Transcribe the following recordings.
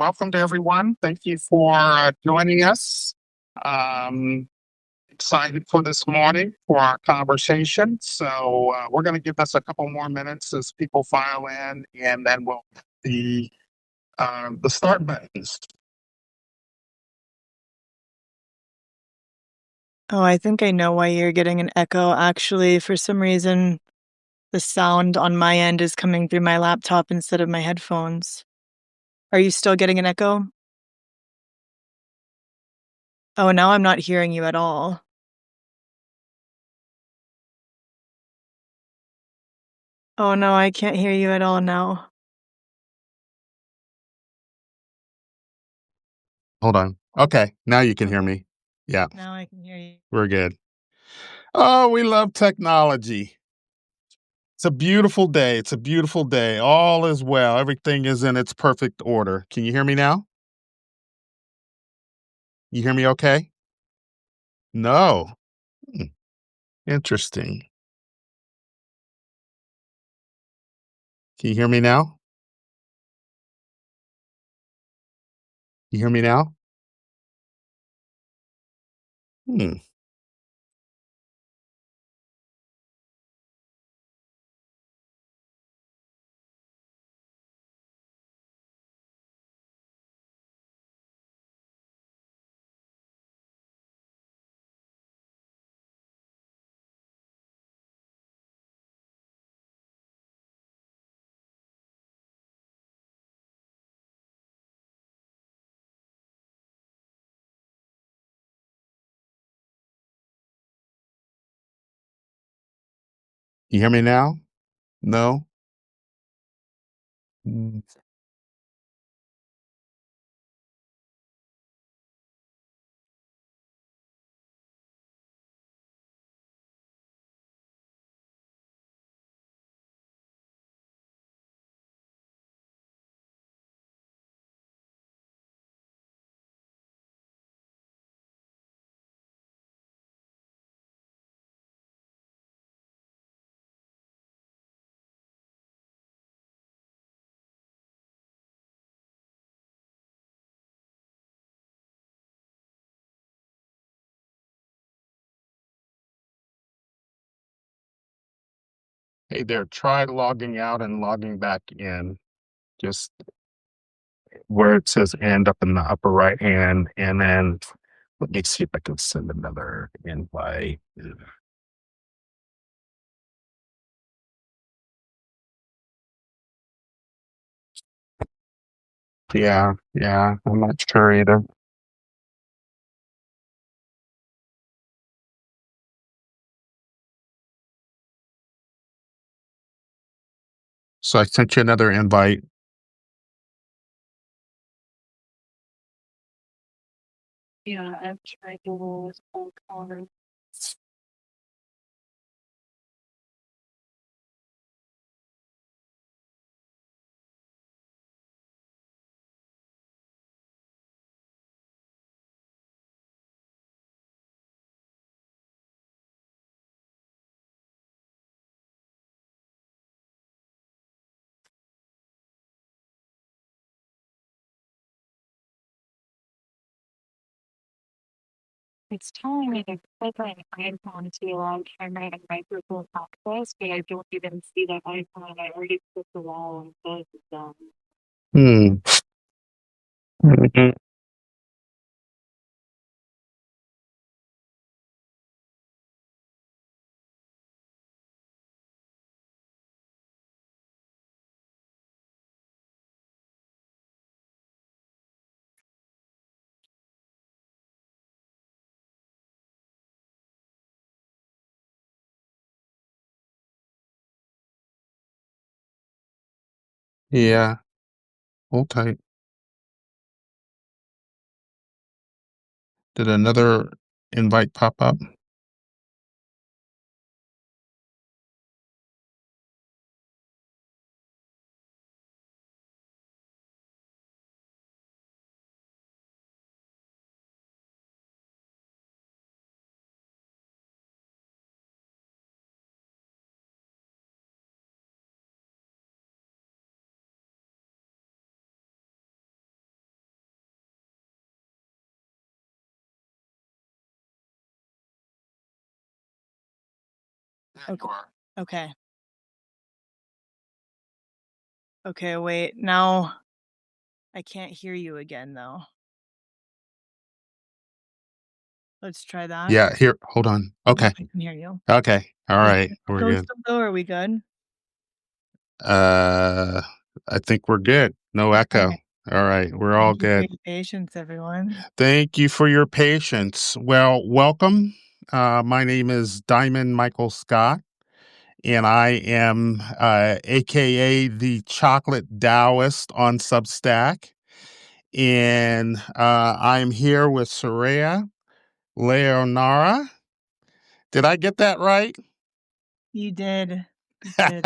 welcome to everyone. Thank you for joining us. Um, Excited for this morning for our conversation. So we're going to give us a couple more minutes as people file in, and then we'll hit the start buttons. Oh, I think I know why you're getting an echo. Actually, for some reason, the sound on my end is coming through my laptop instead of my headphones. Are you still getting an echo? Oh, now I'm not hearing you at all. Oh no, I can't hear you at all now. Hold on. Okay, now you can hear Okay, me. Yeah, now I can hear you. we're good. Oh, we love technology. It's a beautiful day. It's a beautiful day. All is well. Everything is in its perfect order. Can you hear me now? You hear me okay? No. Hmm, interesting. Can you hear me now? You hear me now? Hmm. You hear me now? No? Mm. Hey there, try logging out and logging back in. Just where it says end up in the upper right hand, and then let me see if I can send another invite. Yeah, I'm not sure either. So I sent you another invite. Yeah, I've tried to lose phone calls. It's telling me to click on an icon to allow camera and microphone access, but I don't even see that icon. I already clicked the wall and both of them. Hmm. Mhm. Yeah, hold tight. Did another invite pop up? There you Okay. are. Okay. Okay, wait. Now I can't hear you again though. Let's try that. Yeah, here, hold on. Now Okay. I can hear you. Okay. All Is right. the We're echo good. still though? Are we good? Uh, I think we're good. No echo. Okay. All right. We're all Thank you for good. your patience, everyone. Thank you for your patience. Well, welcome. My name is Diamond Michael Scott, and I am AKA the Chocolate Taoist on Substack. And I'm here with Sureya, Leonara. Did I get that right? You did. You did.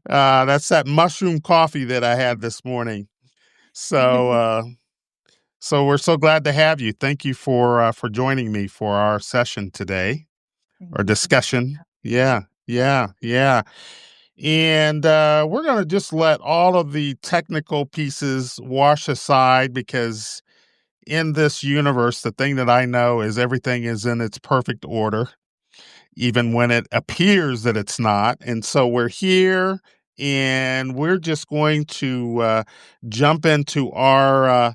That's that mushroom coffee that I had this morning. So, so we're so glad to have you. Thank you for joining me for our session today Thank or you so much. discussion. Yeah, yeah, yeah. And we're going to just let all of the technical pieces wash aside because in this universe, the thing that I know is everything is in its perfect order, even when it appears that it's not. And so we're here and we're just going to jump into our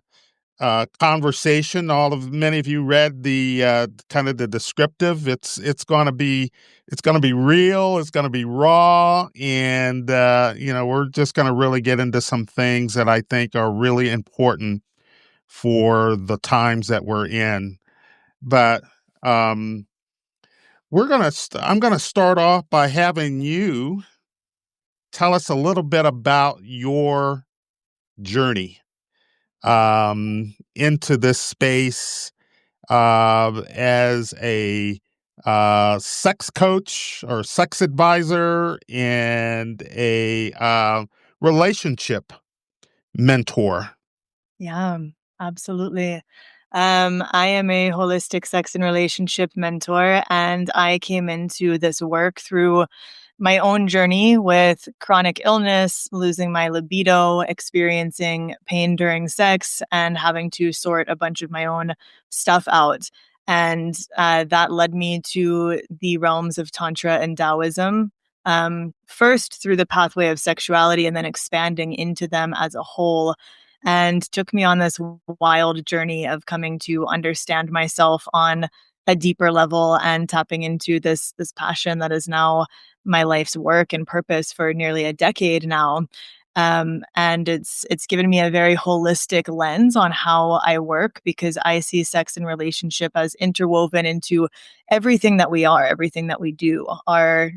conversation. Many of you read the kind of the descriptive. It's going to be real. It's going to be raw, and we're just going to really get into some things that I think are really important for the times that we're in. But um, I'm gonna start off by having you tell us a little bit about your journey into this space as a sex coach or sex advisor and a relationship mentor. Yeah, absolutely. I am a holistic sex and relationship mentor, and I came into this work through my own journey with chronic illness, losing my libido, experiencing pain during sex, and having to sort a bunch of my own stuff out. And that led me to the realms of Tantra and Taoism. First through the pathway of sexuality and then expanding into them as a whole, and took me on this wild journey of coming to understand myself on a deeper level and tapping into this passion that is now my life's work and purpose for nearly a decade now. And it's given me a very holistic lens on how I work, because I see sex and relationship as interwoven into everything that we are, everything that we do. Our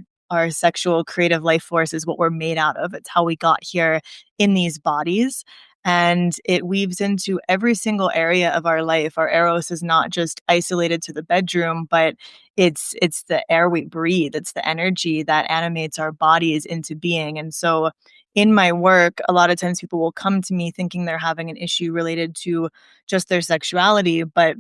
sexual creative life force is what we're made out of. It's how we got here in these bodies, and it weaves into every single area of our life. Our eros is not just isolated to the bedroom, but it's the air we breathe. It's the energy that animates our bodies into being. And so in my work, a lot of times people will come to me thinking they're having an issue related to just their sexuality, but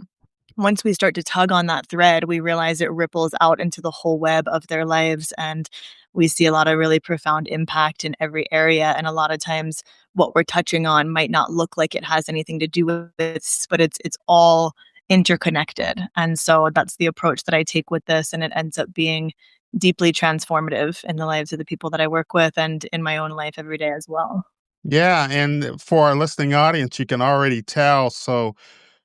once we start to tug on that thread, we realize it ripples out into the whole web of their lives. And we see a lot of really profound impact in every area. And a lot of times, what we're touching on might not look like it has anything to do with this, but it's all interconnected. And so that's the approach that I take with this. And it ends up being deeply transformative in the lives of the people that I work with and in my own life every day as well. Yeah, and for our listening audience, you can already tell. So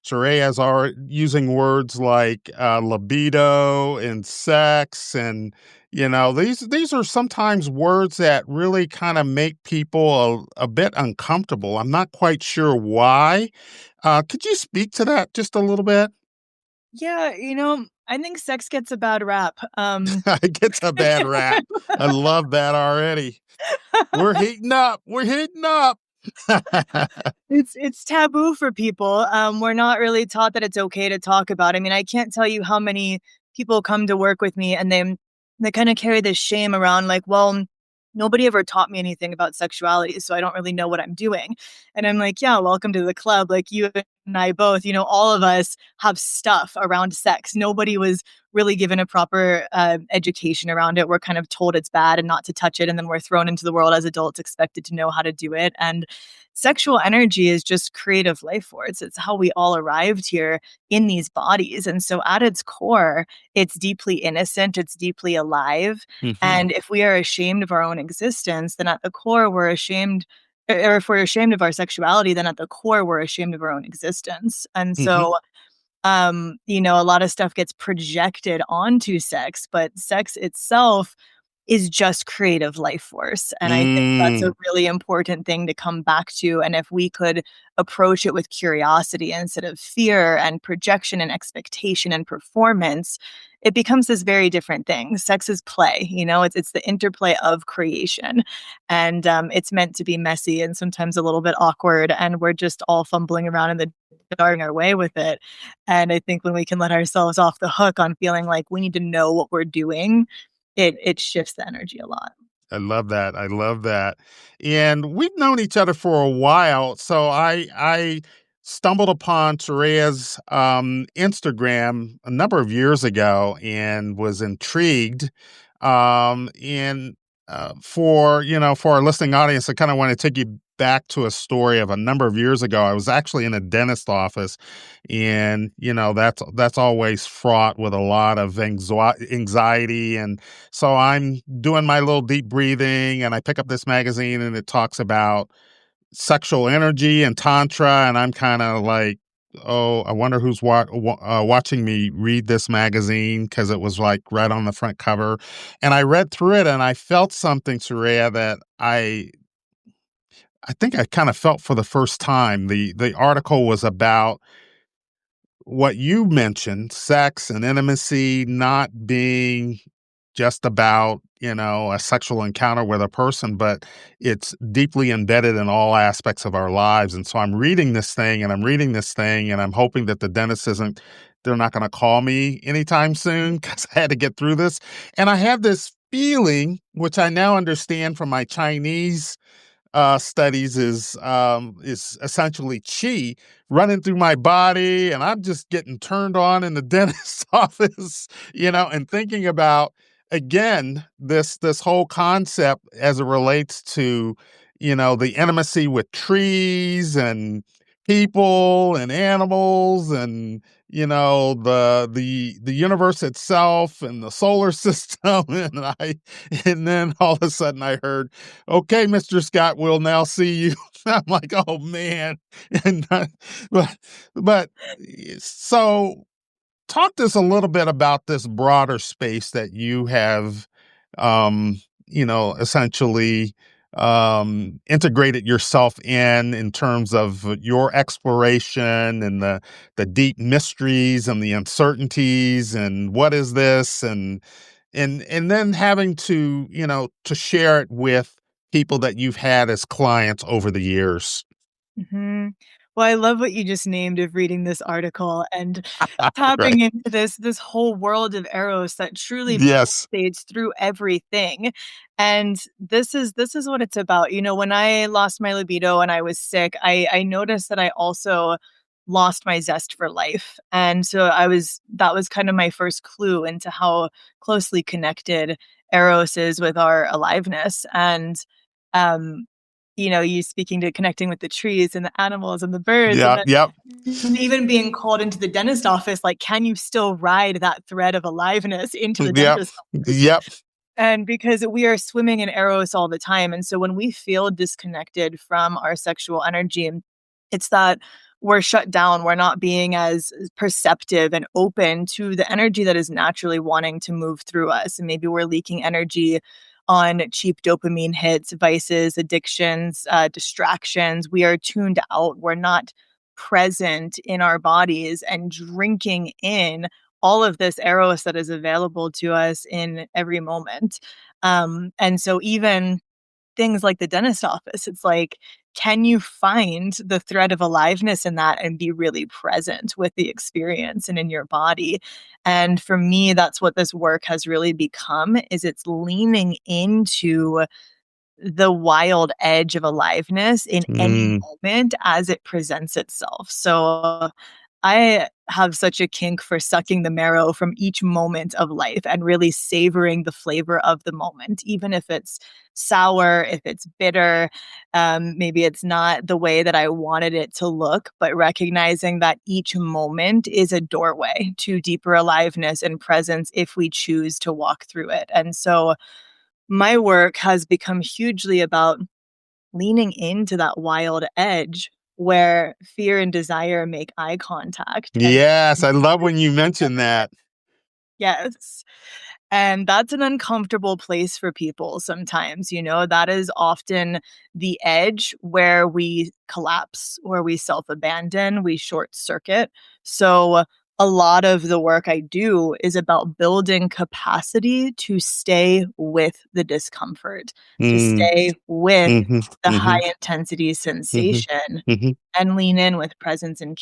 Sureya's already using words like libido and sex, and these are sometimes words that really kind of make people a bit uncomfortable. I'm not quite sure why. Could you speak to that just a little bit? Yeah, I think sex gets a bad rap. It gets a bad rap. I love that already. We're heating up. We're heating up. It's taboo for people. We're not really taught that it's okay to talk about. I mean, I can't tell you how many people come to work with me and they kind of carry this shame around, like, well, nobody ever taught me anything about sexuality, so I don't really know what I'm doing. And I'm like, yeah, welcome to the club. Like, you and I both, all of us have stuff around sex. Nobody was really given a proper education around it. We're kind of told it's bad and not to touch it, and then we're thrown into the world as adults expected to know how to do it. And sexual energy is just creative life force. It's how we all arrived here in these bodies. And so at its core, it's deeply innocent, it's deeply alive. Hmm. And if we are ashamed of our own existence, then at the core, we're ashamed. Or if we're ashamed of our sexuality, then at the core, we're ashamed of our own existence. And Hmm. so, a lot of stuff gets projected onto sex, but sex itself is just creative life force. And I think that's a Mm. really important thing to come back to. And if we could approach it with curiosity instead of fear and projection and expectation and performance, it becomes this very different thing. Sex is play, it's the interplay of creation. And it's meant to be messy and sometimes a little bit awkward. And we're just all fumbling around in the dark our way with it. And I think when we can let ourselves off the hook on feeling like we need to know what we're doing, it shifts the energy a lot. I love that. I love that. And we've known each other for a while. So I stumbled upon Sureya's Instagram a number of years ago and was intrigued. And for our listening audience, I kind of want to take you back to a story of a number of years ago. I was actually in a dentist office, and that's always fraught with a lot of anxiety. And so I'm doing my little deep breathing, and I pick up this magazine, and it talks about sexual energy and tantra, and I'm kind of like, oh, I wonder who's watching me read this magazine, because it was like right on the front cover. And I read through it, and I felt something, Sureya, that I think I kind of felt for the first time. The article was about what you mentioned, sex and intimacy not being just about, a sexual encounter with a person, but it's deeply embedded in all aspects of our lives. And so I'm reading this thing and I'm reading this thing, and I'm hoping that the dentist they're not going to call me anytime soon, because I had to get through this. And I have this feeling, which I now understand from my Chinese studies, is essentially chi running through my body, and I'm just getting turned on in the dentist's office, and thinking about, again, this whole concept as it relates to, the intimacy with trees and people and animals, and the universe itself and the solar system. And then all of a sudden I heard, okay, Mr. Scott, we'll now see you. I'm like, oh man. And but but so talk to us a little bit about this broader space that you have, essentially integrated yourself in terms of your exploration and the deep mysteries and the uncertainties and what is this, and then having to, to share it with people that you've had as clients over the years. Mhm. Well, I love what you just named of reading this article and Right. tapping into this whole world of Eros that truly Yes. pulsates through everything. And this is what it's about. When I lost my libido and I was sick, I noticed that I also lost my zest for life. And so that was kind of my first clue into how closely connected Eros is with our aliveness. And um you speaking to connecting with the trees and the animals and the birds, and Yep. then Yep. even being called into the dentist office, like, can you still ride that thread of aliveness into the Yep. dentist office? Yep. And because we are swimming in eros all the time, and so when we feel disconnected from our sexual energy, it's that we're shut down, we're not being as perceptive and open to the energy that is naturally wanting to move through us, and maybe we're leaking energy on cheap dopamine hits, vices, addictions, distractions. We are tuned out, we're not present in our bodies and drinking in all of this eros that is available to us in every moment. And so even things like the dentist office, it's like, can you find the thread of aliveness in that and be really present with the experience and in your body? And for me, that's what this work has really become, is it's leaning into the wild edge of aliveness in any Mm. moment as it presents itself. So I have such a kink for sucking the marrow from each moment of life and really savoring the flavor of the moment, even if it's sour, if it's bitter, maybe it's not the way that I wanted it to look, but recognizing that each moment is a doorway to deeper aliveness and presence if we choose to walk through it. And so my work has become hugely about leaning into that wild edge where fear and desire make eye contact. And Yes, I love when you mention that. yes. And that's an uncomfortable place for people sometimes. That is often the edge where we collapse, where we self abandon, we short circuit. So, a lot of the work I do is about building capacity to stay with the discomfort, to Mm, stay with mhm, the high mhm, intensity mhm, sensation mhm. and lean in with presence and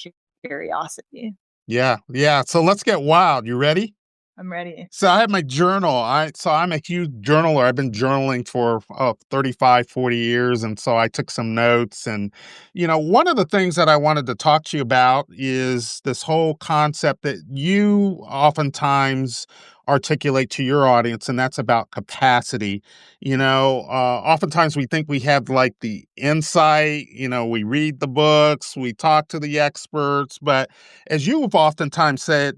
curiosity. Yeah, yeah. So let's get wild. You ready? I'm ready. So I have my journal. I'm a huge journaler. I've been journaling for 35, 40 years. And so I took some notes. And, one of the things that I wanted to talk to you about is this whole concept that you oftentimes articulate to your audience, and that's about capacity. Oftentimes we think we have like the insight, we read the books, we talk to the experts, but as you have oftentimes said,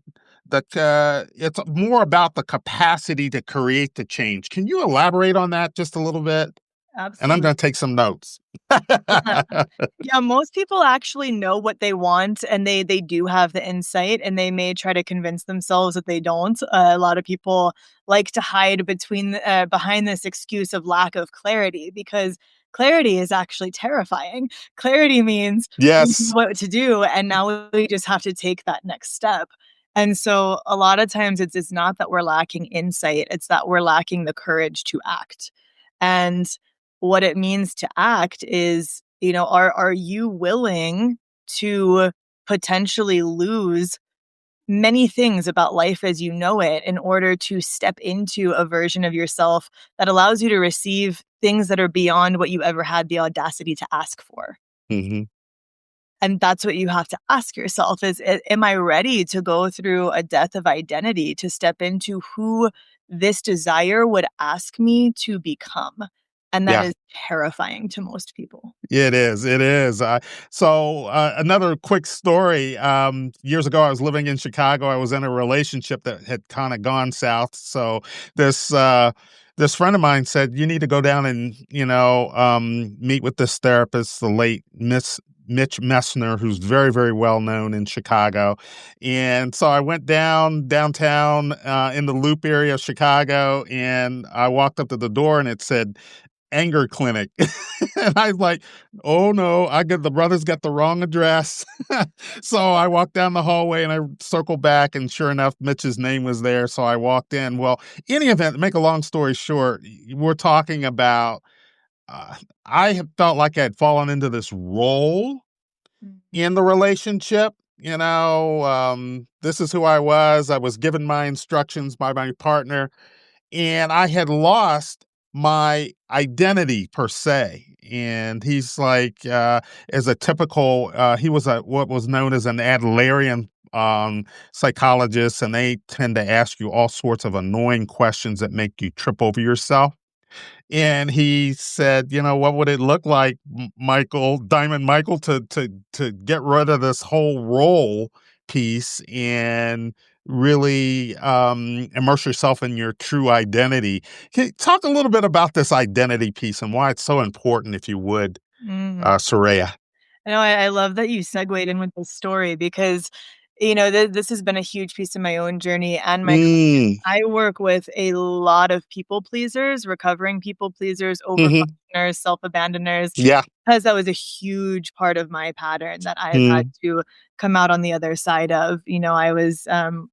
that it's more about the capacity to create the change. Can you elaborate on that just a little bit? And I'm Absolutely. going to take some notes. Yeah. Yeah, most people actually know what they want and they do have the insight and they may try to convince themselves that they don't. A lot of people like to hide behind this excuse of lack of clarity because clarity is actually terrifying. Clarity means we know Yes. what to do and now we just have to take that next step. And so a lot of times it's not that we're lacking insight, it's that we're lacking the courage to act. And what it means to act is, are you willing to potentially lose many things about life as you know it in order to step into a version of yourself that allows you to receive things that are beyond what you ever had the audacity to ask for? Hmm. And that's what you have to ask yourself is, am I ready to go through a death of identity to step into who this desire would ask me to become? And that Yeah. is terrifying to most people. It is. It is. Another quick story. Years ago, I was living in Chicago. I was in a relationship that had kind of gone south. So this this friend of mine said, "You need to go down and meet with this therapist, the late Miss Mitch Messner, who's very, very well known in Chicago." And so I went downtown in the Loop area of Chicago, and I walked up to the door, and it said anger clinic. And I was like, oh no, the brothers got the wrong address. So I walked down the hallway and I circled back, and sure enough, Mitch's name was there. So I walked in. Well, any event, make a long story short, we're talking about uh, I have felt like I'd fallen into this role Mhm. in the relationship. This is who I was. I was given my instructions by my partner, and I had lost my identity per se. And he's like, as a typical, he was what was known as an Adlerian psychologist, and they tend to ask you all sorts of annoying questions that make you trip over yourself. And he said, what would it look like, Michael, Diamond Michael, to get rid of this whole role piece and really immerse yourself in your true identity. Can you talk a little bit about this identity piece and why it's so important, if you would, Mhm. Sureya? I love that you segued in with this story because, this has been a huge piece of my own journey and my Mm, I work with a lot of people pleasers, recovering people pleasers, hmm. overfunctioners, self-abandoners, Yeah. because that was a huge part of my pattern that I've had Mm, to come out on the other side of. I was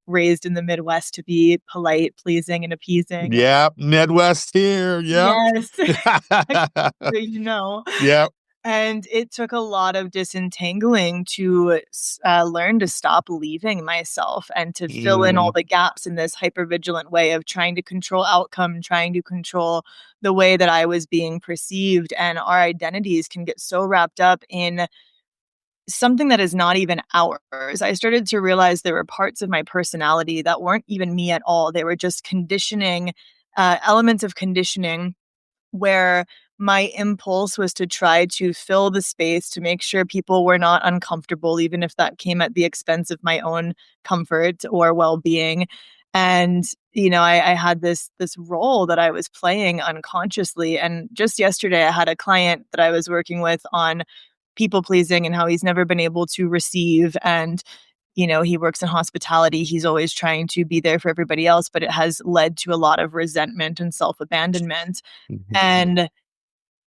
raised in the Midwest to be polite, pleasing, and appeasing. yep. Midwest here. Yep. Yes, you know. Yep. And it took a lot of disentangling to learn to stop leaving myself and to fill in all Mm, the gaps in this hypervigilant way of trying to control outcome, trying to control the way that I was being perceived. And our identities can get so wrapped up in something that is not even ours. I started to realize there were parts of my personality that weren't even me at all. They were just conditioning, elements of conditioning where my impulse was to try to fill the space to make sure people were not uncomfortable, even if that came at the expense of my own comfort or well-being. And I had this role that I was playing unconsciously. And just yesterday, I had a client that I was working with on people pleasing and how he's never been able to receive. And he works in hospitality. He's always trying to be there for everybody else, but it has led to a lot of resentment and self-abandonment. Mhm. And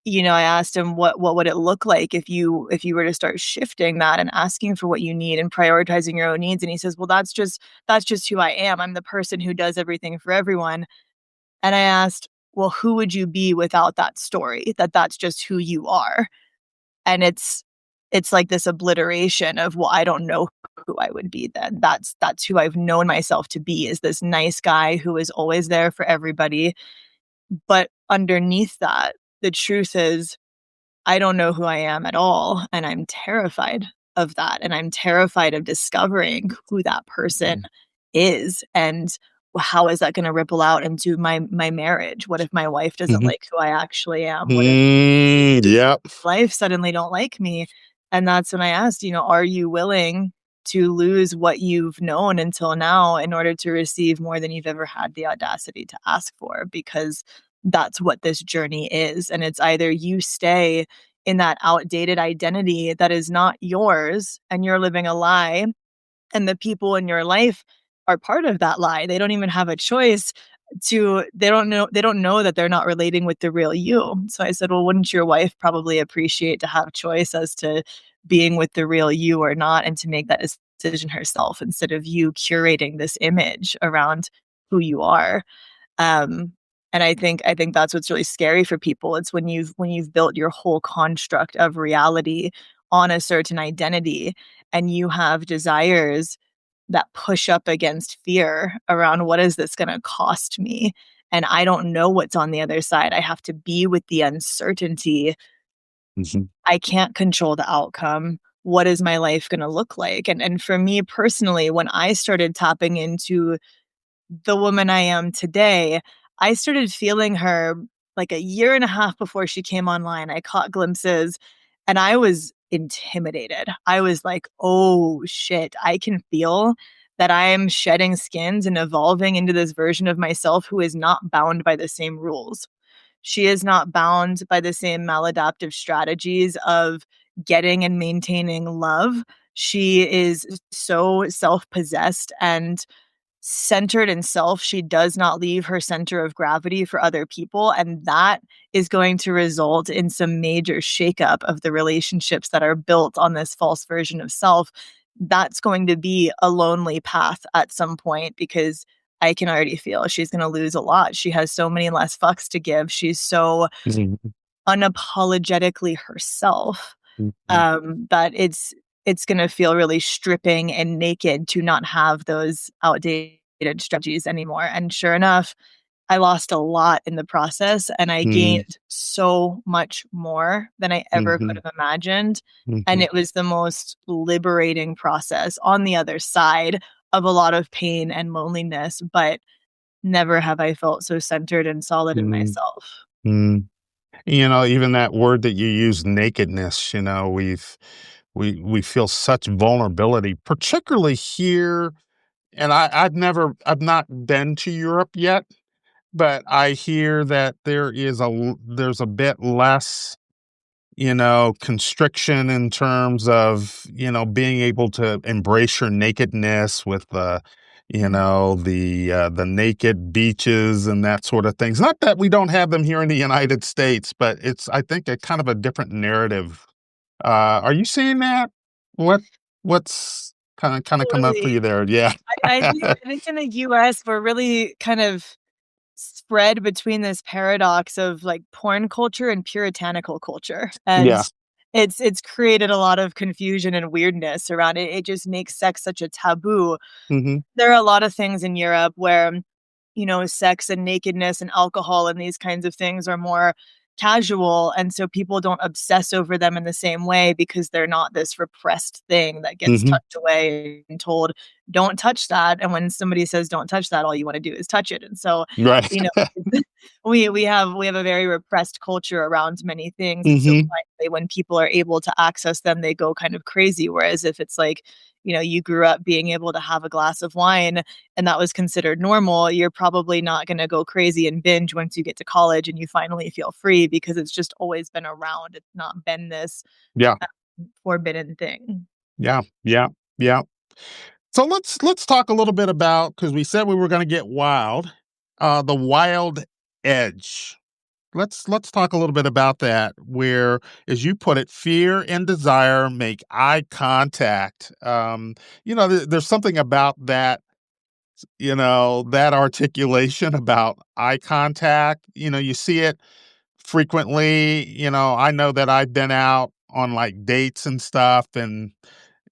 I asked him what would it look like if you were to start shifting that and asking for what you need and prioritizing your own needs. And he says, well, that's just who I am. I'm the person who does everything for everyone. And I asked, well, who would you be without that story? That's just who you are. And it's like this obliteration of, well, I don't know who I would be then. That's who I've known myself to be, is this nice guy who is always there for everybody. But underneath that, the truth is, I don't know who I am at all. And I'm terrified of that. And I'm terrified of discovering who that person is. And how is that going to ripple out into my marriage? What if my wife doesn't Mhm. like who I actually am? What if Yep. life suddenly don't like me? And that's when I asked, are you willing to lose what you've known until now in order to receive more than you've ever had the audacity to ask for? Because that's what this journey is. And it's either you stay in that outdated identity that is not yours and you're living a lie, and the people in your life are part of that lie. They don't even have a choice to they don't know that they're not relating with the real you. So I said, well, wouldn't your wife probably appreciate to have choice as to being with the real you or not, and to make that decision herself instead of you curating this image around who you are? Um, and I think that's what's really scary for people. It's when you've built your whole construct of reality on a certain identity, and you have desires that push up against fear around, what is this going to cost me? And I don't know what's on the other side. I have to be with the uncertainty. Mhm. I can't control the outcome. What is my life going to look like? And for me personally, when I started tapping into the woman I am today, I started feeling her like a year and a half before she came online. I caught glimpses and I was intimidated. I was like, oh shit, I can feel that I am shedding skins and evolving into this version of myself who is not bound by the same rules. She is not bound by the same maladaptive strategies of getting and maintaining love. She is so self possessed and centered in self. She does not leave her center of gravity for other people. And that is going to result in some major shakeup of the relationships that are built on this false version of self. That's going to be a lonely path at some point, because I can already feel she's going to lose a lot. She has so many less fucks to give. She's so Mhm. unapologetically herself, Mhm. that it's gonna feel really stripping and naked to not have those outdated strategies anymore. And sure enough, I lost a lot in the process, and I Mhm. gained so much more than I ever could Mhm. have imagined. And Mhm. it was the most liberating process on the other side of a lot of pain and loneliness, but never have I felt so centered and solid in Mhm. myself. Mm. Even that word that you use, nakedness, we feel such vulnerability, particularly here. And I've not been to Europe yet, but I hear that there's a bit less, constriction in terms of, being able to embrace your nakedness with the naked beaches and that sort of things. Not that we don't have them here in the United States, but it's, I think, a kind of a different narrative. Are you seeing that? What what's kind of come up for Totally. you there? Yeah. I think in the US, we're really kind of spread between this paradox of like porn culture and puritanical culture. And Yeah. it's created a lot of confusion and weirdness around it. It just makes sex such a taboo. Mhm. There are a lot of things in Europe where, sex and nakedness and alcohol and these kinds of things are more casual, and so people don't obsess over them in the same way because they're not this repressed thing that gets tucked away and told don't touch that. And when somebody says don't touch that, all you want to do is touch it. And so Right. we have a very repressed culture around many things, and so finally when people are able to access them, they go kind of crazy. Whereas if it's like, you grew up being able to have a glass of wine and that was considered normal, you're probably not going to go crazy and binge once you get to college and you finally feel free, because it's just always been around. It's not been this Yeah. forbidden thing. Yeah. Yeah. Yeah. So let's talk a little bit about, because we said we were going to get wild, the wild edge. Let's talk a little bit about that, where, as you put it, fear and desire make eye contact. There's something about that, that articulation about eye contact. You see it frequently. I know that I've been out on like dates and stuff, and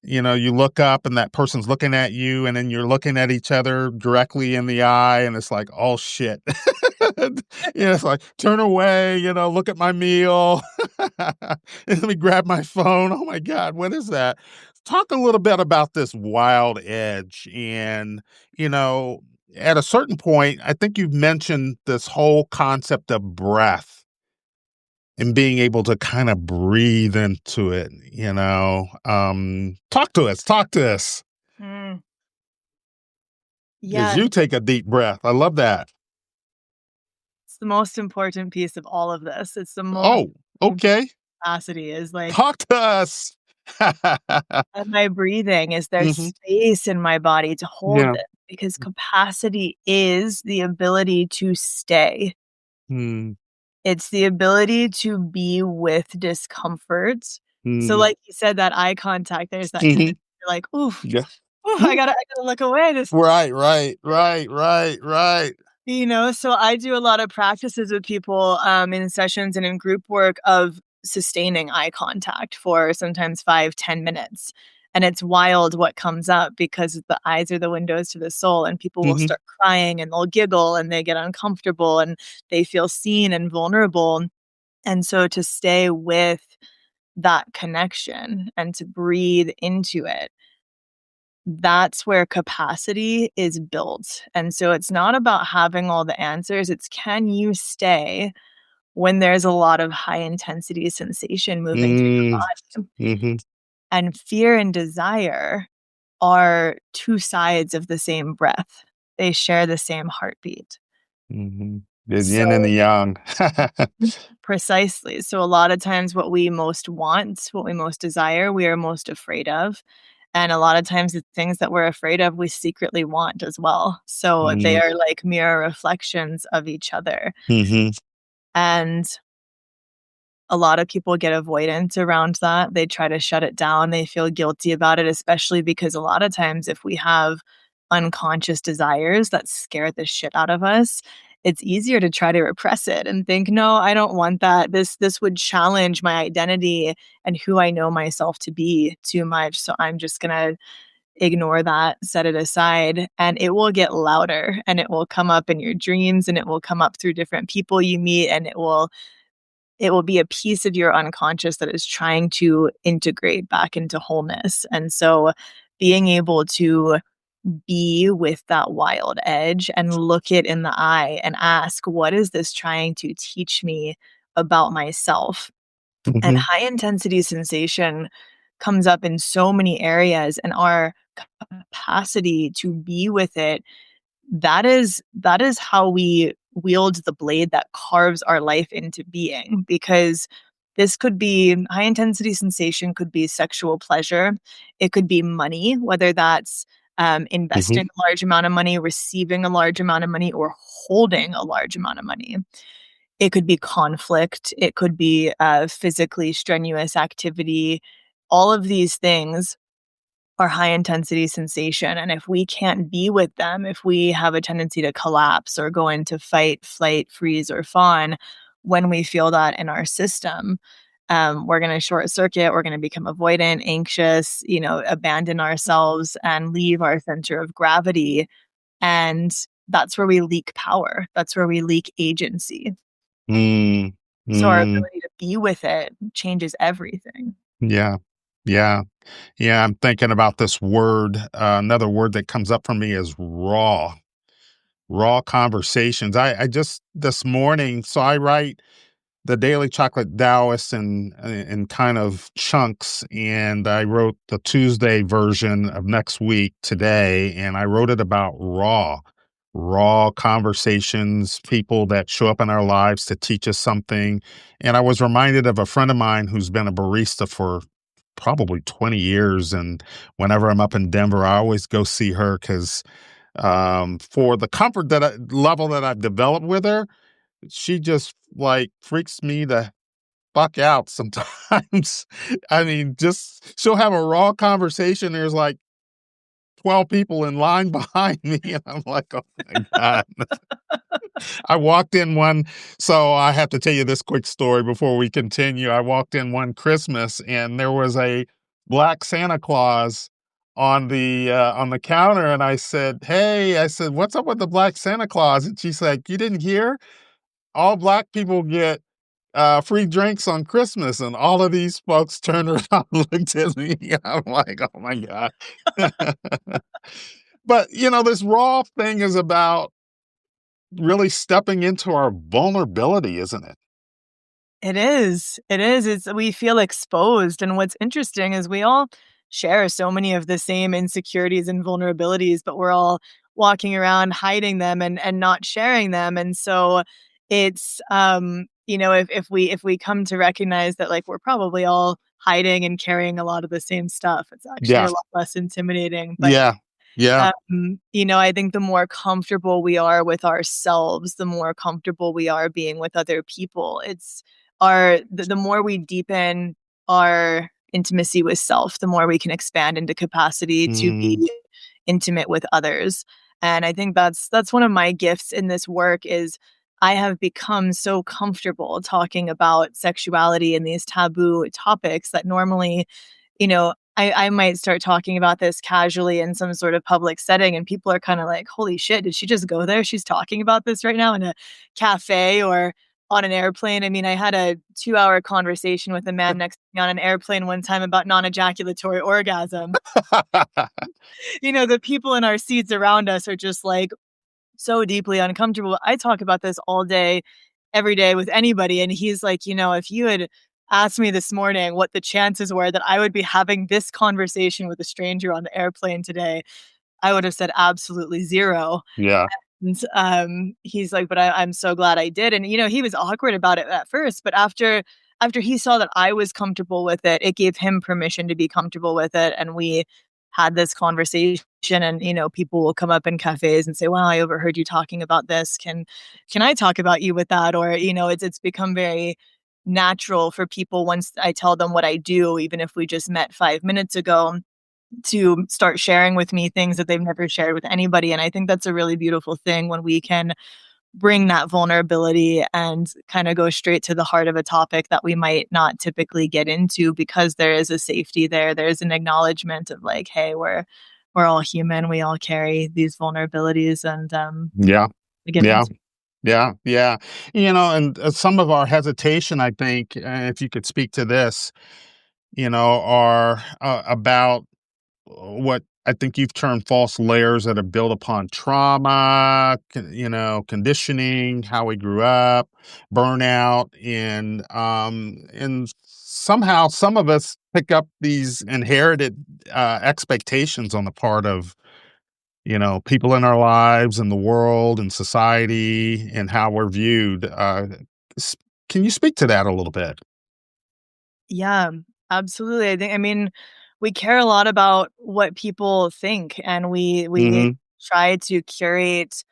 you look up and that person's looking at you, and then you're looking at each other directly in the eye, and it's like, oh shit. It's like, turn away, look at my meal. Let me grab my phone. Oh my God, what is that? Talk a little bit about this wild edge. And, at a certain point, I think you've mentioned this whole concept of breath and being able to kind of breathe into it. Talk to us. Mm. As Yeah, you take a deep breath. I love that. it's the most important piece of all of this. It's the most Oh, okay. capacity is like, Talk to us. am I breathing? Is there Hmm. space in my body to hold Yeah. this? Because capacity is the ability to stay. Mm, It's the ability to be with discomfort. So mm, like you said, that eye contact, there's that mhm. tendency, you're like, "Oof, Yeah. oof, I gotta look away." Right. So I do a lot of practices with people, in sessions and in group work of sustaining eye contact for sometimes 5-10 minutes. And it's wild what comes up, because the eyes are the windows to the soul, and people will Mhm, start crying and they'll giggle and they get uncomfortable and they feel seen and vulnerable. And so to stay with that connection and to breathe into it, that's where capacity is built. And so it's not about having all the answers. It's, can you stay when there's a lot of high intensity sensation moving through mm, your body? mhm, And fear and desire are two sides of the same breath. They share the same heartbeat. mhm. The yin and So the yang. precisely. So a lot of times what we most want, what we most desire, we are most afraid of. And a lot of times the things that we're afraid of, we secretly want as well. So they Mm, are like mirror reflections of each other. mhm, And a lot of people get avoidance around that. They try to shut it down. They feel guilty about it, especially because a lot of times if we have unconscious desires that scare the shit out of us, it's easier to try to repress it and think, no, I don't want that. This would challenge my identity and who I know myself to be too much. So I'm just going to ignore that, set it aside, and it will get louder, and it will come up in your dreams, and it will come up through different people you meet, and it will be a piece of your unconscious that is trying to integrate back into wholeness. And so being able to be with that wild edge and look it in the eye and ask, what is this trying to teach me about myself? And mhm, high intensity sensation comes up in so many areas, and our capacity to be with it, that is how we wield the blade that carves our life into being. Because this could be high intensity sensation, could be sexual pleasure, it could be money, whether that's mhm, investing a large amount of money, receiving a large amount of money, or holding a large amount of money. It could be conflict, it could be physically strenuous activity. All of these things are high intensity sensation. And if we can't be with them, if we have a tendency to collapse or go into fight, flight, freeze, or fawn when we feel that in our system, we're going to short circuit, we're going to become avoidant, anxious, abandon ourselves and leave our center of gravity. And that's where we leak power. That's where we leak agency. mm, So our Mm, ability to be with it changes everything. yeah. Yeah. Yeah. I'm thinking about this word. Another word that comes up for me is raw. Raw conversations. I just this morning, so I write the Daily Chocolate Taoist in kind of chunks, and I wrote the Tuesday version of next week today, and I wrote it about raw conversations, people that show up in our lives to teach us something. And I was reminded of a friend of mine who's been a barista for probably 20 years, and whenever I'm up in Denver, I always go see her because for the comfort level that I've developed with her, she just like freaks me the fuck out sometimes. I mean, just she'll have a raw conversation. There's like 12 people in line behind me, and I'm like, oh my God. I walked in one, so I have to tell you this quick story before we continue. I walked in one Christmas, and there was a black Santa Claus on the counter, and I said, "Hey," I said, "what's up with the black Santa Claus?" And she's like, "You didn't hear? All black people get free drinks on Christmas." And all of these folks turned around and looked at me. And I'm like, oh my God. But, this raw thing is about really stepping into our vulnerability, isn't it? It is. It is. We feel exposed. And what's interesting is we all share so many of the same insecurities and vulnerabilities, but we're all walking around hiding them and not sharing them. And so it's if we come to recognize that like we're probably all hiding and carrying a lot of the same stuff, it's actually Yeah. a lot less intimidating. But Yeah. Yeah. I think the more comfortable we are with ourselves, the more comfortable we are being with other people. It's the more we deepen our intimacy with self, the more we can expand into capacity to Mm, be intimate with others. And I think that's one of my gifts in this work is I have become so comfortable talking about sexuality and these taboo topics that normally I might start talking about this casually in some sort of public setting, and people are kind of like, holy shit, did she just go there? She's talking about this right now in a cafe or on an airplane. I mean, I had a 2-hour conversation with a man next to me on an airplane one time about non ejaculatory orgasm. The people in our seats around us are just like, so deeply uncomfortable. I talk about this all day, every day with anybody. And he's like, if you had asked me this morning what the chances were that I would be having this conversation with a stranger on the airplane today, I would have said absolutely zero. yeah. And he's like, but I'm so glad I did. And he was awkward about it at first, but after he saw that I was comfortable with it, it gave him permission to be comfortable with it, and we had this conversation. And people will come up in cafes and say, "Wow, I overheard you talking about this. Can I talk about you with that?" Or it's become very natural for people once I tell them what I do, even if we just met 5 minutes ago, to start sharing with me things that they've never shared with anybody. And I think that's a really beautiful thing when we can bring that vulnerability and kind of go straight to the heart of a topic that we might not typically get into because there is a safety there. There's an acknowledgement of like, hey, we're all human. We all carry these vulnerabilities, and Yeah. we get Yeah. into. Yeah. Yeah. And some of our hesitation, I think, if you could speak to this, are about what I think you've termed false layers that are built upon trauma, conditioning, how we grew up, burnout, and somehow some of us pick up these inherited expectations on the part of people in our lives and the world and society and how we're viewed. S- can you speak to that a little bit? Yeah, absolutely. I mean, we care a lot about what people think, and we Hmm. try to curate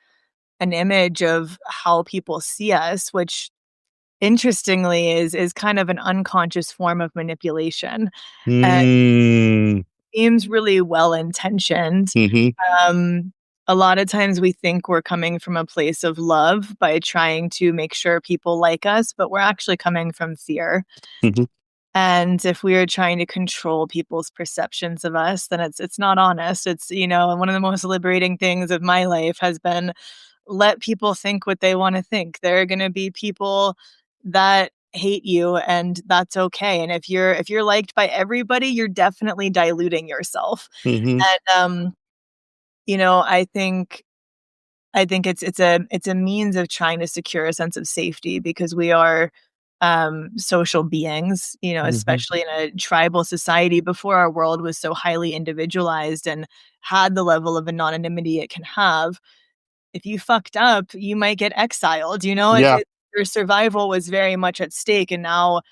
an image of how people see us, which interestingly is kind of an unconscious form of manipulation. And Mm. seems really well intentioned. Hmm. Um, a lot of times we think we're coming from a place of love by trying to make sure people like us, but we're actually coming from fear. Hmm. And if we are trying to control people's perceptions of us, then it's not honest. And one of the most liberating things of my life has been let people think what they want to think. There are going to be people that hate you, and that's okay. And if you're liked by everybody, you're definitely diluting yourself. Hmm. And I think it's a means of trying to secure a sense of safety, because we are social beings, Hmm. especially in a tribal society before our world was so highly individualized and had the level of anonymity it can have. If you fucked up, you might get exiled. Yeah. Your survival was very much at stake. And now,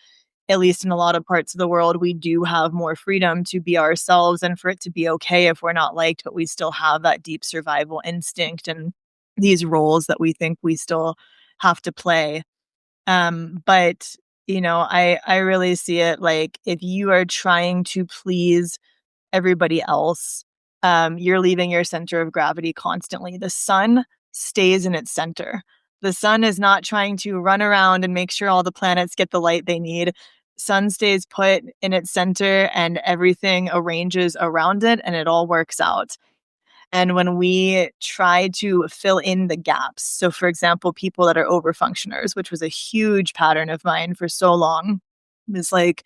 at least in a lot of parts of the world, we do have more freedom to be ourselves and for it to be okay if we're not liked, but we still have that deep survival instinct and these roles that we think we still have to play. But I really see it like, if you are trying to please everybody else, you're leaving your center of gravity constantly. The sun stays in its center. The sun is not trying to run around and make sure all the planets get the light they need. Sun stays put in its center and everything arranges around it and it all works out. And when we try to fill in the gaps, so for example, people that are overfunctioners, which was a huge pattern of mine for so long, was like,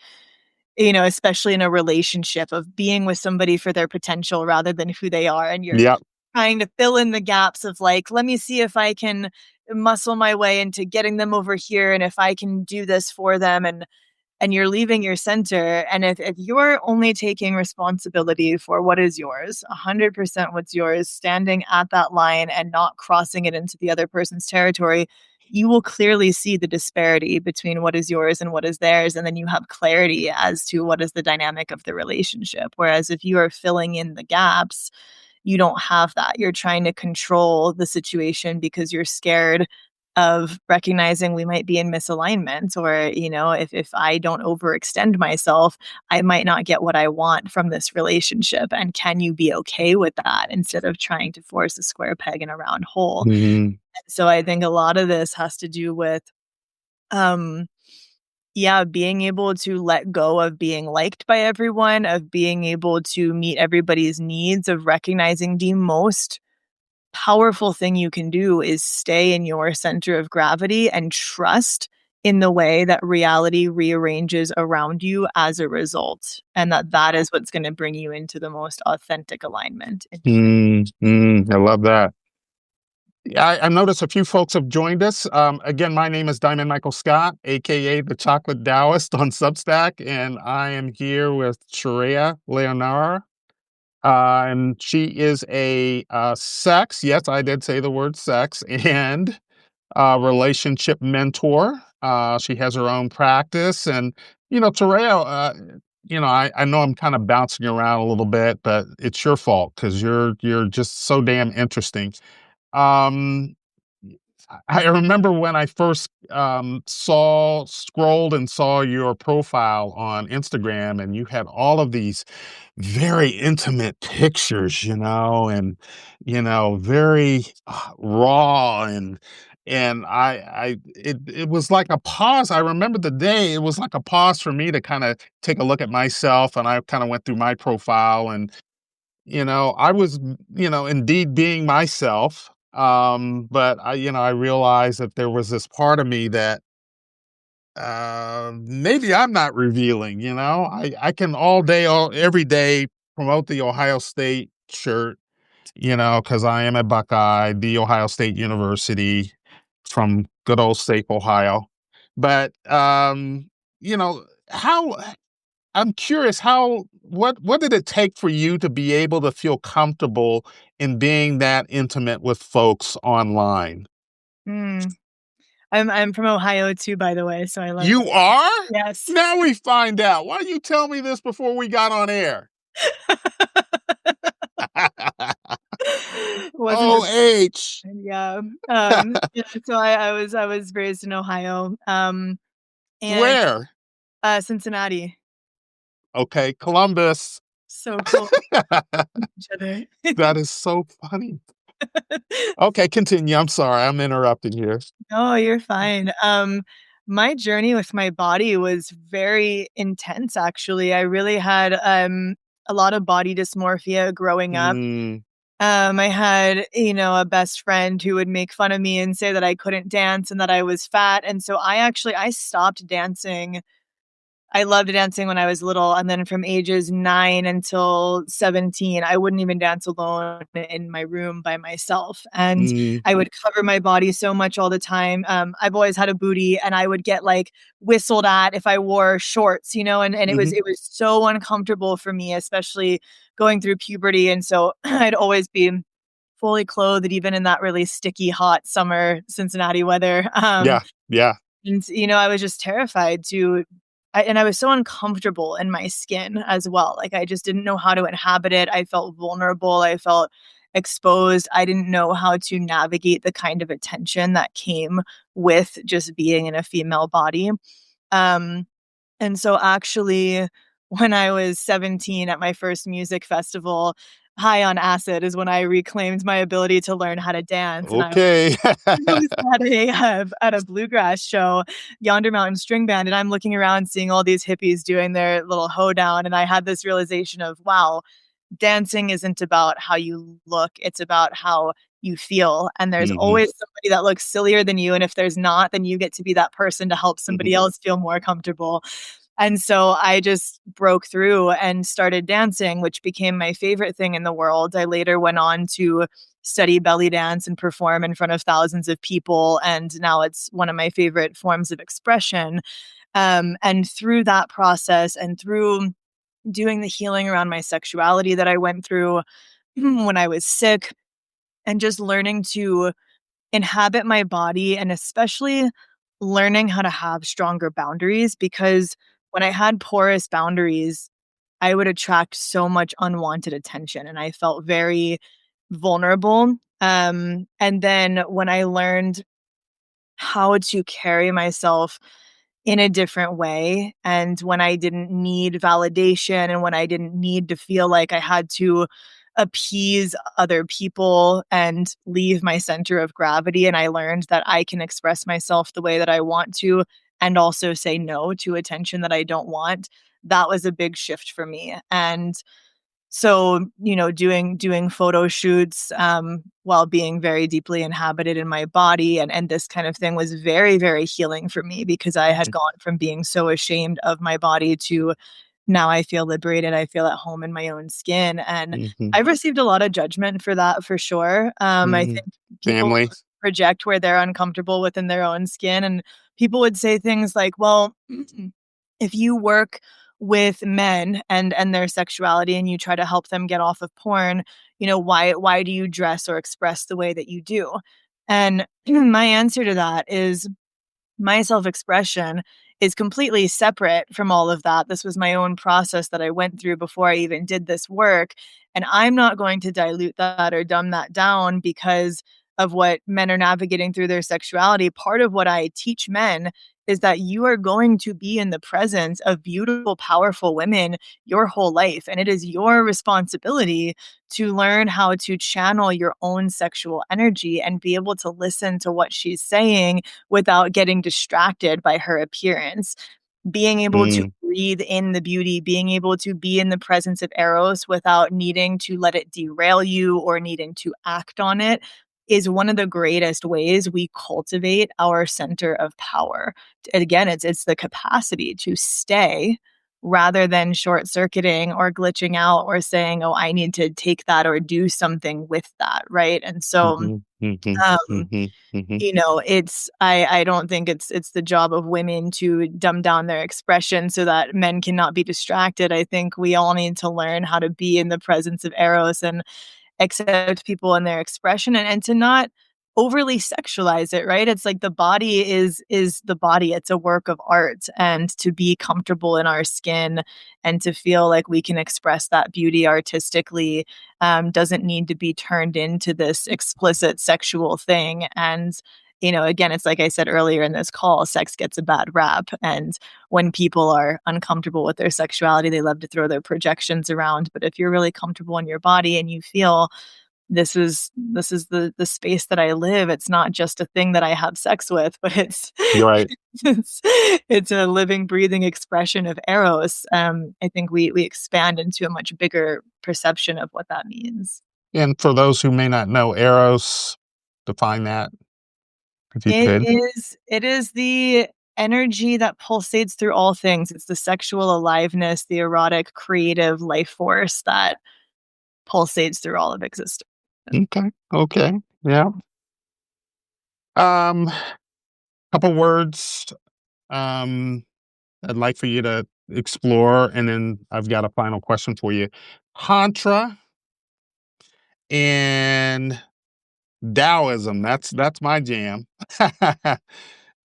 especially in a relationship, of being with somebody for their potential rather than who they are. And you're Yeah. trying to fill in the gaps of like, let me see if I can muscle my way into getting them over here and if I can do this for them. And you're leaving your center. And if you're only taking responsibility for what is yours, 100% what's yours, standing at that line and not crossing it into the other person's territory, you will clearly see the disparity between what is yours and what is theirs. And then you have clarity as to what is the dynamic of the relationship. Whereas if you are filling in the gaps, you don't have that. You're trying to control the situation because you're scared of recognizing we might be in misalignment, or if I don't overextend myself, I might not get what I want from this relationship. And can you be okay with that instead of trying to force a square peg in a round hole? Hmm. So I think a lot of this has to do with um yeah, being able to let go of being liked by everyone, of being able to meet everybody's needs, of recognizing the most powerful thing you can do is stay in your center of gravity and trust in the way that reality rearranges around you as a result, and that is what's going to bring you into the most authentic alignment. I love that. I noticed a few folks have joined us. Again, my name is Diamond Michael Scott, aka the Chocolate Taoist on Substack, and I am here with Sureya Leonara. And she is a sex, yes, I did say the word sex, and relationship mentor. She has her own practice. And, Sureya, I know I'm kind of bouncing around a little bit, but it's your fault because you're just so damn interesting. Um, I remember when I first scrolled and saw your profile on Instagram, and you had all of these very intimate pictures, and very raw, and it was like a pause. I remember the day. It was like a pause for me to kind of take a look at myself, and I kind of went through my profile, and I was, indeed being myself. But I realized that there was this part of me that maybe I'm not revealing, I can every day promote the Ohio State shirt, because I am a Buckeye, the Ohio State University from good old state Ohio. But, how I'm curious what did it take for you to be able to feel comfortable in being that intimate with folks online? Hmm. I'm from Ohio too, by the way, so I love You are? that. Yes. Now we find out. Why didn't you tell me this before we got on air? Wasn't a OH. yeah. Yeah, so I was raised in Ohio. And Where? Cincinnati. Okay, Columbus. So cool. Each other. That is so funny. Okay, continue. I'm sorry. I'm interrupting here. No, you're fine. My journey with my body was very intense, actually. I really had a lot of body dysmorphia growing up. Mm, I had, a best friend who would make fun of me and say that I couldn't dance and that I was fat. And so I stopped dancing. I loved dancing when I was little, and then from ages 9 until 17, I wouldn't even dance alone in my room by myself, and Mm, I would cover my body so much all the time. I've always had a booty, and I would get, like, whistled at if I wore shorts, and it was mhm. it was so uncomfortable for me, especially going through puberty, and so I'd always be fully clothed even in that really sticky, hot summer Cincinnati weather. Yeah, yeah. And, I was just terrified and I was so uncomfortable in my skin as well. Like, I just didn't know how to inhabit it. I felt vulnerable. I felt exposed. I didn't know how to navigate the kind of attention that came with just being in a female body. Um, and so actually, when I was 17 at my first music festival, high on acid is when I reclaimed my ability to learn how to dance. And I Okay. was at a bluegrass show, Yonder Mountain String Band, and I'm looking around seeing all these hippies doing their little hoedown, and I had this realization of, wow, dancing isn't about how you look, it's about how you feel, and there's Mhm, always somebody that looks sillier than you, and if there's not, then you get to be that person to help mhm, somebody else feel more comfortable. And so I just broke through and started dancing, which became my favorite thing in the world. I later went on to study belly dance and perform in front of thousands of people, and now it's one of my favorite forms of expression. And through that process and through doing the healing around my sexuality that I went through when I was sick, and just learning to inhabit my body, and especially learning how to have stronger boundaries, because when I had porous boundaries, I would attract so much unwanted attention and I felt very vulnerable. And then when I learned how to carry myself in a different way, and when I didn't need validation and when I didn't need to feel like I had to appease other people and leave my center of gravity, and I learned that I can express myself the way that I want to and also say no to attention that I don't want. That was a big shift for me. And so, doing photo shoots, while being very deeply inhabited in my body, and this kind of thing was very, very healing for me, because I had gone from being so ashamed of my body to now I feel liberated. I feel at home in my own skin, and mhm, I've received a lot of judgment for that, for sure. I mhm. think people Family. project where they're uncomfortable within their own skin, and people would say things like, "Well, if you work with men and their sexuality and you try to help them get off of porn, why do you dress or express the way that you do?" And my answer to that is, my self-expression is completely separate from all of that. This was my own process that I went through before I even did this work, and I'm not going to dilute that or dumb that down because of what men are navigating through their sexuality. Part of what I teach men is that you are going to be in the presence of beautiful, powerful women your whole life, and it is your responsibility to learn how to channel your own sexual energy and be able to listen to what she's saying without getting distracted by her appearance. Being able to Mm, breathe in the beauty, being able to be in the presence of Eros without needing to let it derail you or needing to act on it is one of the greatest ways we cultivate our center of power. And again, it's the capacity to stay rather than short circuiting or glitching out or saying, "Oh, I need to take that or do something with that." Right. And so, mhm, mhm, um, mhm, mhm. I don't think it's the job of women to dumb down their expression so that men cannot be distracted. I think we all need to learn how to be in the presence of Eros and accept people in their expression, and to not overly sexualize it, right? It's like the body is the body. It's a work of art, and to be comfortable in our skin and to feel like we can express that beauty artistically, doesn't need to be turned into this explicit sexual thing. And again, it's like I said earlier in this call, sex gets a bad rap, and when people are uncomfortable with their sexuality, they love to throw their projections around. But if you're really comfortable in your body and you feel this is the space that I live, it's not just a thing that I have sex with, but it's You're right. it's, it's a living, breathing expression of Eros. I think we expand into a much bigger perception of what that means. And for those who may not know, Eros, define that if you could. It is the energy that pulsates through all things. It's the sexual aliveness, the erotic, creative life force that pulsates through all of existence. Okay. Okay. Yeah. Couple words I'd like for you to explore, and then I've got a final question for you. Tantra and Taoism, that's my jam.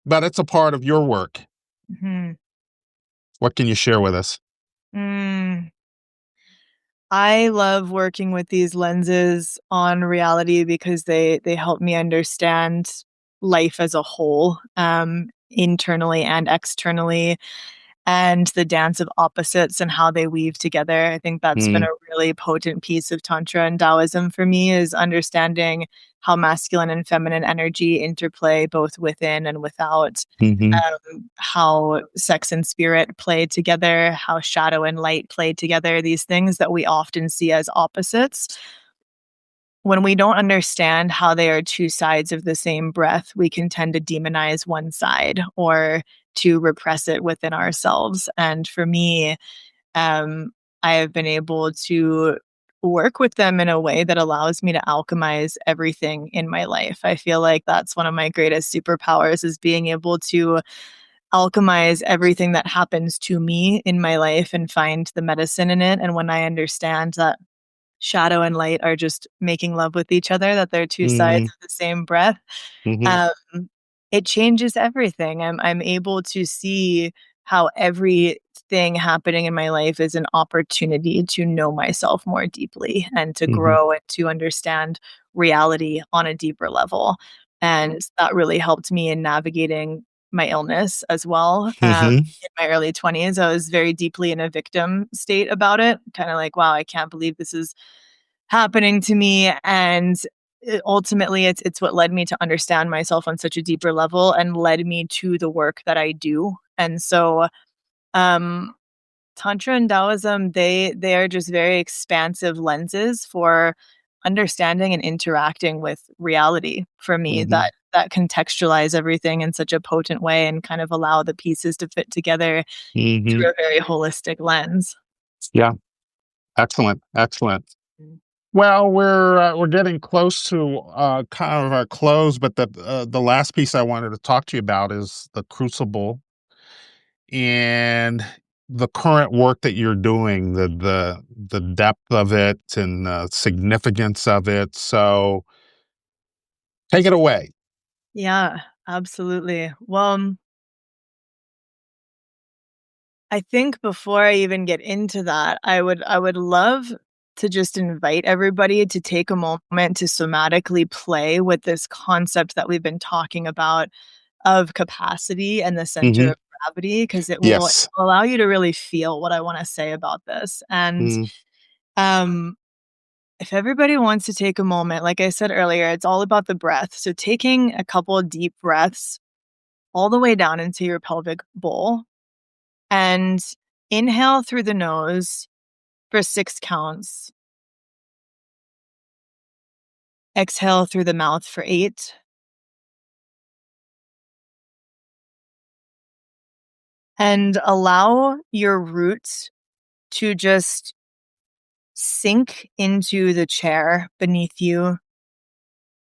But it's a part of your work. Mhm. What can you share with us? Mm. I love working with these lenses on reality because they help me understand life as a whole, internally and externally, and the dance of opposites and how they weave together. I think that's been Mm, a really potent piece of Tantra and Taoism for me, is understanding how masculine and feminine energy interplay both within and without, mhm, how sex and spirit play together, how shadow and light play together, these things that we often see as opposites. When we don't understand how they are two sides of the same breath, we can tend to demonize one side or to repress it within ourselves. And for me, um, I have been able to work with them in a way that allows me to alchemize everything in my life. I feel like that's one of my greatest superpowers, is being able to alchemize everything that happens to me in my life and find the medicine in it. And when I understand that shadow and light are just making love with each other, that they're two sides mhm, of the same breath, mhm, um, it changes everything. I'm able to see how everything happening in my life is an opportunity to know myself more deeply and to mhm, grow and to understand reality on a deeper level. And that really helped me in navigating my illness as well. mhm, In my early 20s, I was very deeply in a victim state about it, kind of like, wow, I can't believe this is happening to me. And ultimately, it's what led me to understand myself on such a deeper level and led me to the work that I do. And so, um, Tantra and Taoism, they are just very expansive lenses for understanding and interacting with reality for me, mhm, that contextualize everything in such a potent way and kind of allow the pieces to fit together mhm. through a very holistic lens. Yeah, excellent, excellent. Mm. Well, we're getting close to kind of a close, but the last piece I wanted to talk to you about is the crucible and the current work that you're doing, the depth of it and the significance of it. So take it away. Yeah, absolutely. Well, I think before I even get into that, I would love to just invite everybody to take a moment to somatically play with this concept that we've been talking about of capacity and the center Hmm. of gravity, because it will Yes. allow you to really feel what I want to say about this. And Mm, um if everybody wants to take a moment, like I said earlier, it's all about the breath. So taking a couple of deep breaths all the way down into your pelvic bowl, and inhale through the nose for 6 counts. Exhale through the mouth for 8. And allow your roots to just sink into the chair beneath you,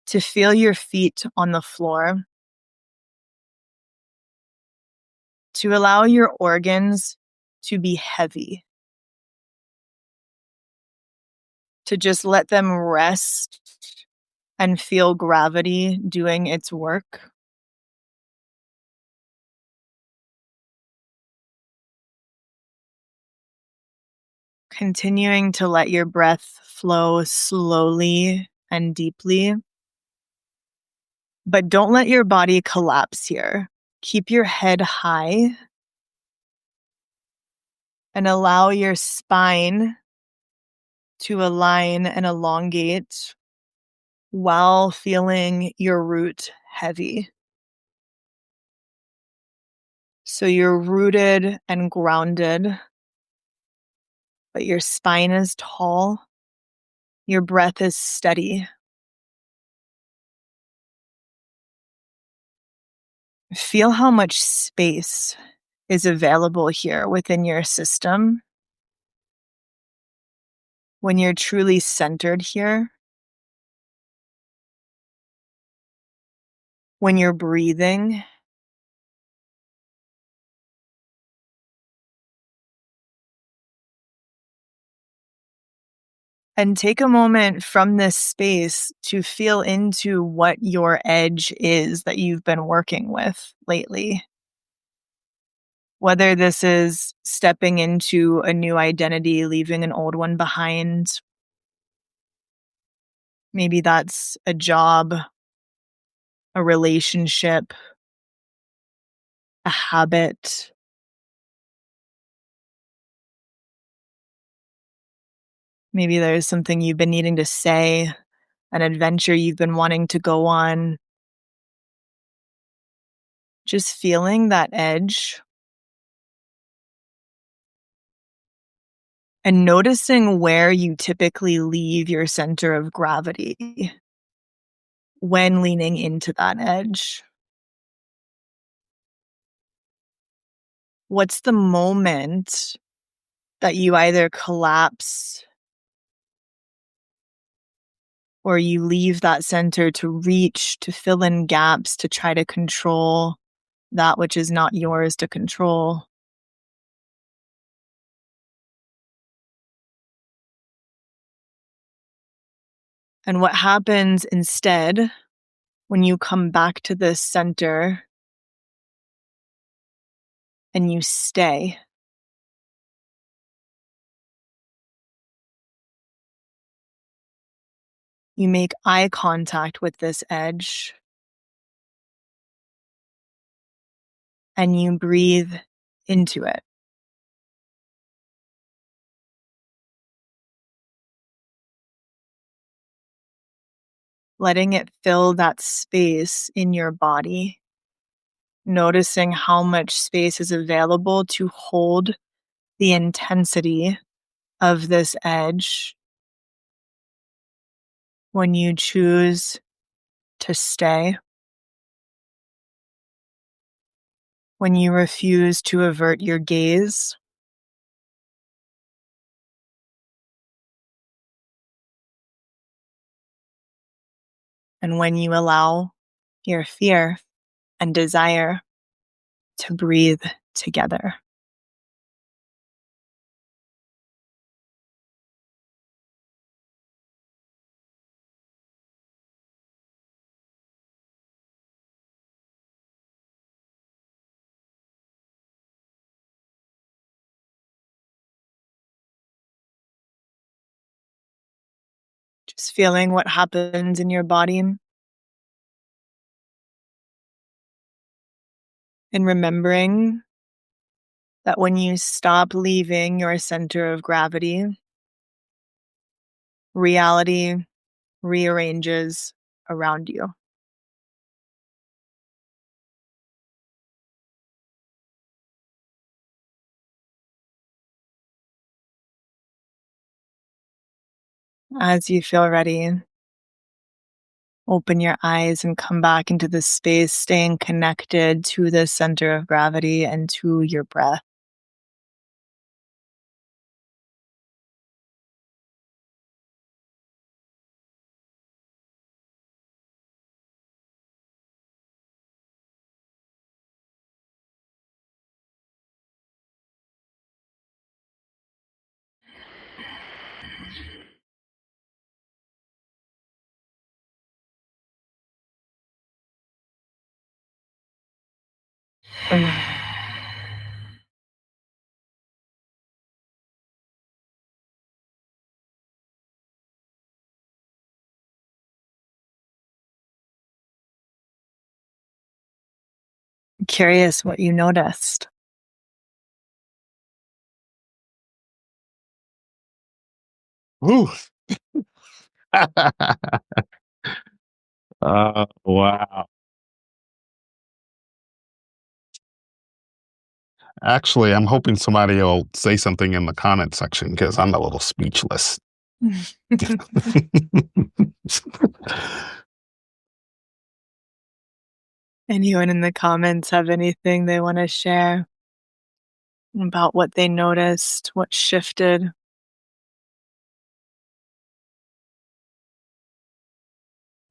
to feel your feet on the floor, to allow your organs to be heavy, to just let them rest and feel gravity doing its work. Continuing to let your breath flow slowly and deeply, but don't let your body collapse here. Keep your head high and allow your spine to align and elongate while feeling your root heavy. So you're rooted and grounded, but your spine is tall. Your breath is steady. Feel how much space is available here within your system. When you're truly centered here, when you're breathing, and take a moment from this space to feel into what your edge is that you've been working with lately. Whether this is stepping into a new identity, leaving an old one behind. Maybe that's a job, a relationship, a habit. Maybe there's something you've been needing to say, an adventure you've been wanting to go on. Just feeling that edge and noticing where you typically leave your center of gravity when leaning into that edge. What's the moment that you either collapse or you leave that center to reach, to fill in gaps, to try to control that which is not yours to control? And what happens instead when you come back to this center and you stay? You make eye contact with this edge and you breathe into it. Letting it fill that space in your body, noticing how much space is available to hold the intensity of this edge when you choose to stay, when you refuse to avert your gaze, and when you allow your fear and desire to breathe together. Just feeling what happens in your body and remembering that when you stop leaving your center of gravity, reality rearranges around you. As you feel ready, open your eyes and come back into this space, staying connected to the center of gravity and to your breath. Curious what you noticed. Ooh. Wow. Actually, I'm hoping somebody will say something in the comment section because I'm a little speechless. Anyone in the comments have anything they want to share about what they noticed, what shifted?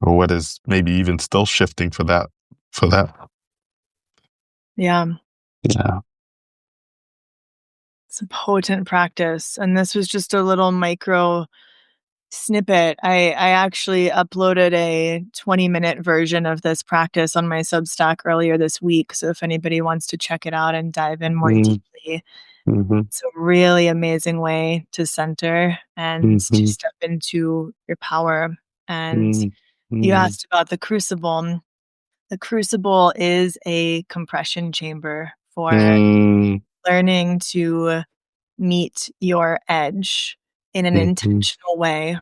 Or what is maybe even still shifting for that, for that. Yeah, Yeah. it's a potent practice. And this was just a little micro snippet. I actually uploaded a 20-minute version of this practice on my Substack earlier this week. So if anybody wants to check it out and dive in more deeply, Mm-hmm. it's a really amazing way to center and to step into your power. And you asked about the crucible. The crucible is a compression chamber for learning to meet your edge in an intentional way.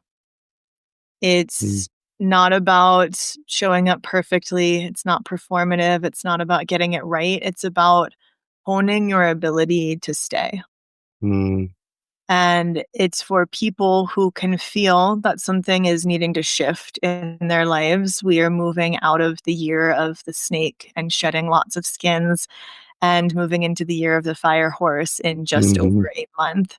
It's not about showing up perfectly. It's not performative. It's not about getting it right. It's about honing your ability to stay. And it's for people who can feel that something is needing to shift in their lives. We are moving out of the year of the snake and shedding lots of skins and moving into the year of the fire horse in just over a month.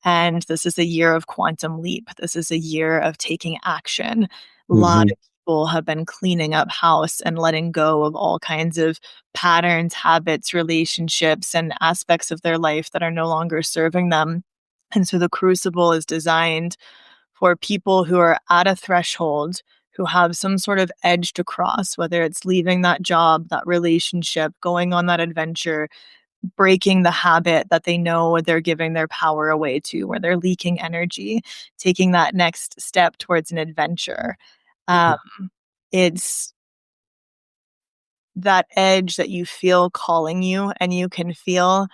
And this is a year of quantum leap. This is a year of taking action. A lot of people have been cleaning up house and letting go of all kinds of patterns, habits, relationships, and aspects of their life that are no longer serving them. And so the crucible is designed for people who are at a threshold, who have some sort of edge to cross, whether it's leaving that job, that relationship, going on that adventure, breaking the habit that they know they're giving their power away to, where they're leaking energy, taking that next step towards an adventure. It's that edge that you feel calling you, and you can feel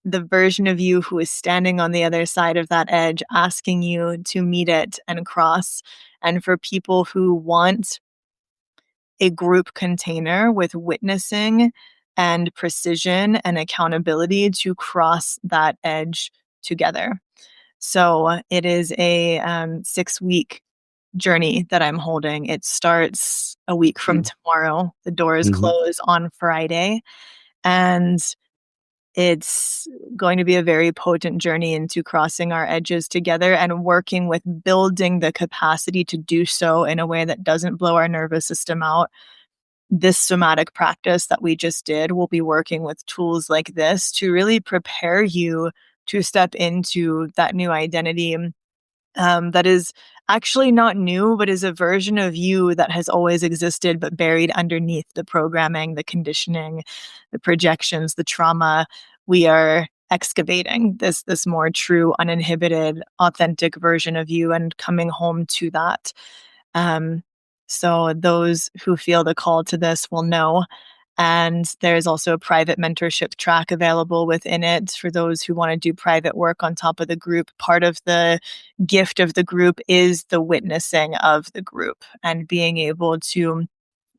the version of you who is standing on the other side of that edge asking you to meet it and cross. And for people who want a group container with witnessing and precision and accountability to cross that edge together. So it is a 6-week journey that I'm holding. It starts a week from tomorrow. The doors close on Friday. And it's going to be a very potent journey into crossing our edges together and working with building the capacity to do so in a way that doesn't blow our nervous system out. This somatic practice that we just did will be working with tools like this to really prepare you to step into that new identity that is actually not new, but is a version of you that has always existed, but buried underneath the programming, the conditioning, the projections, the trauma. We are excavating this more true, uninhibited, authentic version of you and coming home to that. So those who feel the call to this will know. And there's also a private mentorship track available within it for those who want to do private work on top of the group. Part of the gift of the group is the witnessing of the group and being able to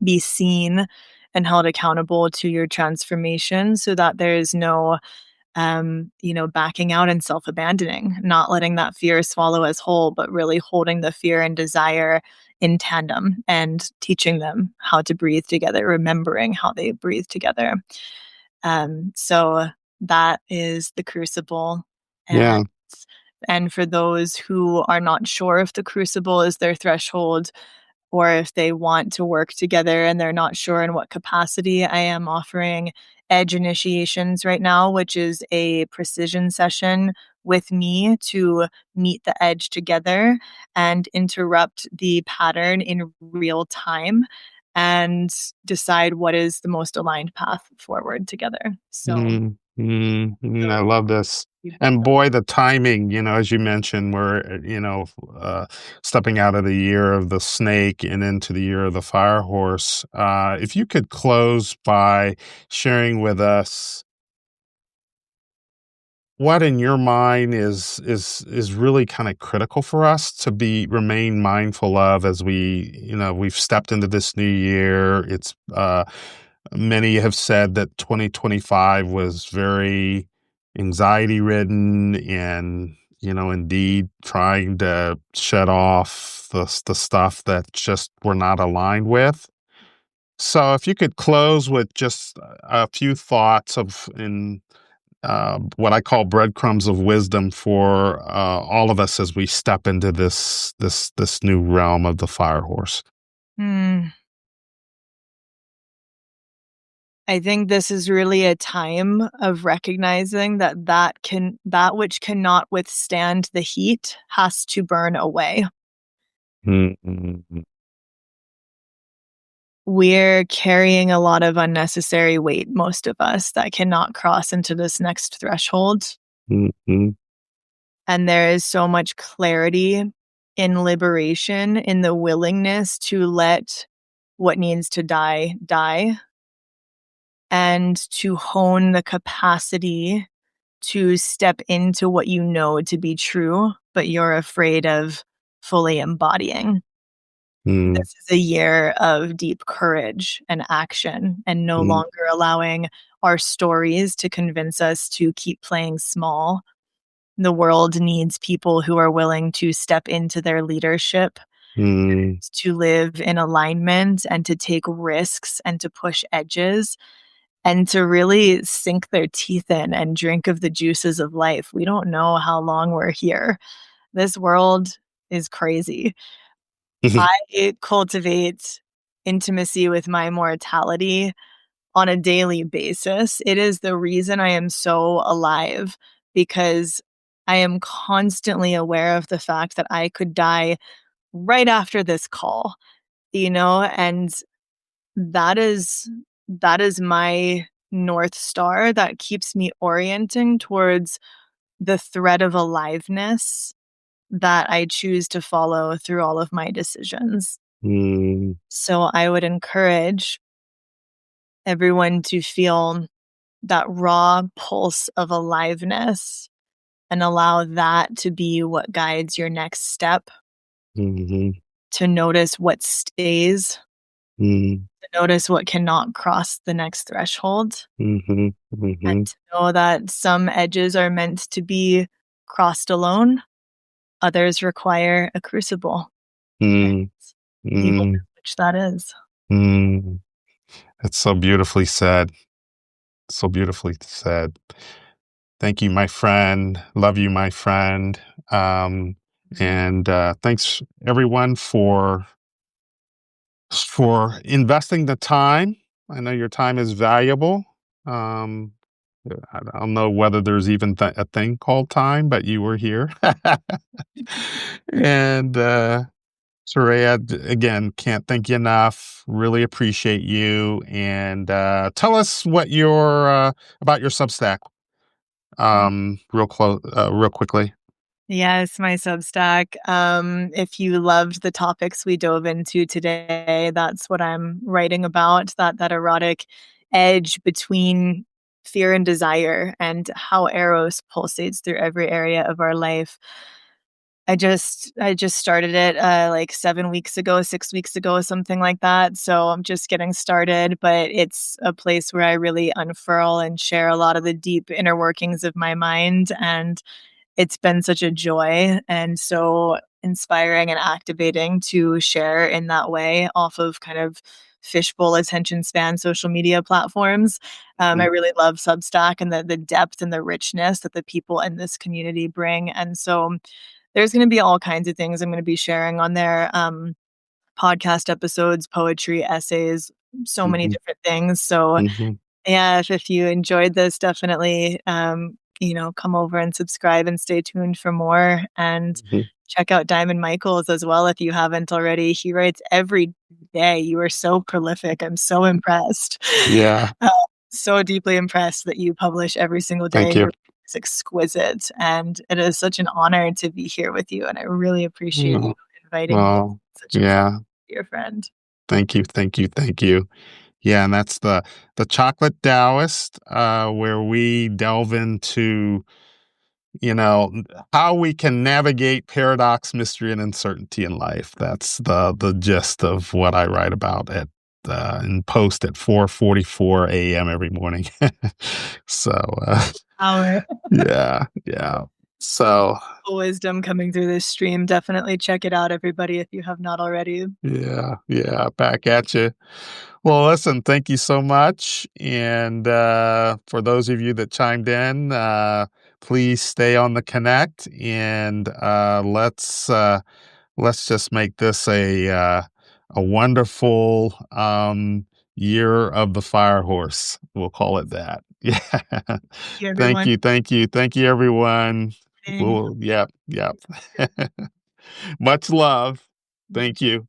be seen and held accountable to your transformation so that there is no backing out and self-abandoning, not letting that fear swallow us whole, but really holding the fear and desire in tandem and teaching them how to breathe together, remembering how they breathe together. So that is the crucible. Yeah. And for those who are not sure if the crucible is their threshold, or if they want to work together and they're not sure in what capacity, I am offering Edge Initiations right now, which is a precision session with me to meet the edge together and interrupt the pattern in real time and decide what is the most aligned path forward together. So I love this. And boy, the timing, as you mentioned, we're, stepping out of the year of the snake and into the year of the fire horse. If you could close by sharing with us what in your mind is really kind of critical for us to remain mindful of as we've stepped into this new year. It's many have said that 2025 was very anxiety ridden and indeed trying to shed off the stuff that just we're not aligned with. So if you could close with just a few thoughts in what I call breadcrumbs of wisdom for all of us as we step into this new realm of the fire horse. Hmm. I think this is really a time of recognizing that which cannot withstand the heat has to burn away. Mm-hmm. We're carrying a lot of unnecessary weight, most of us, that cannot cross into this next threshold. Mm-hmm. And there is so much clarity in liberation, in the willingness to let what needs to die, and to hone the capacity to step into what you know to be true, but you're afraid of fully embodying. This is a year of deep courage and action, and no longer allowing our stories to convince us to keep playing small. The world needs people who are willing to step into their leadership, to live in alignment and to take risks and to push edges and to really sink their teeth in and drink of the juices of life. We don't know how long we're here. This world is crazy. I cultivate intimacy with my mortality on a daily basis. It is the reason I am so alive, because I am constantly aware of the fact that I could die right after this call, and that is my North Star that keeps me orienting towards the thread of aliveness that I choose to follow through all of my decisions. So I would encourage everyone to feel that raw pulse of aliveness and allow that to be what guides your next step, to notice what stays, to notice what cannot cross the next threshold, and to know that some edges are meant to be crossed alone, others require a crucible. And you will know which that is. That's so beautifully said. So beautifully said. Thank you, my friend. Love you, my friend. And thanks everyone for investing the time. I know your time is valuable. Um, I don't know whether there's even a thing called time, but you were here. And Sureya, again, can't thank you enough. Really appreciate you. And tell us what your about your Substack. Real quickly. Yes, my Substack. If you loved the topics we dove into today, that's what I'm writing about, that erotic edge between fear and desire and how Eros pulsates through every area of our life. I just started it like 7 weeks ago, 6 weeks ago, something like that. So I'm just getting started, but it's a place where I really unfurl and share a lot of the deep inner workings of my mind, and it's been such a joy and so inspiring and activating to share in that way off of kind of fishbowl attention span social media platforms. I really love Substack and the depth and the richness that the people in this community bring. And so there's going to be all kinds of things I'm going to be sharing on there. Podcast episodes, poetry, essays, so many different things. So yeah, if you enjoyed this, definitely, come over and subscribe and stay tuned for more. And check out Diamond Michaels as well if you haven't already. He writes every day. You are so prolific. I'm so impressed. Yeah. So deeply impressed that you publish every single day. Thank you. It's exquisite. And it is such an honor to be here with you. And I really appreciate you inviting me. Such a dear friend. Thank you. Thank you. Thank you. Yeah, and that's the Chocolate Taoist, where we delve into, how we can navigate paradox, mystery, and uncertainty in life. That's the gist of what I write about and post at 4:44 a.m. every morning. So, Hour. yeah, yeah. So Wisdom coming through this stream. Definitely check it out, everybody, if you have not already. yeah, back at you. Well, listen, thank you so much. And for those of you that chimed in, please stay on the connect, and let's just make this a wonderful year of the fire horse. We'll call it that. Yeah. you, everyone. Thank you, everyone. Hey. Yep. Much love. Thank you.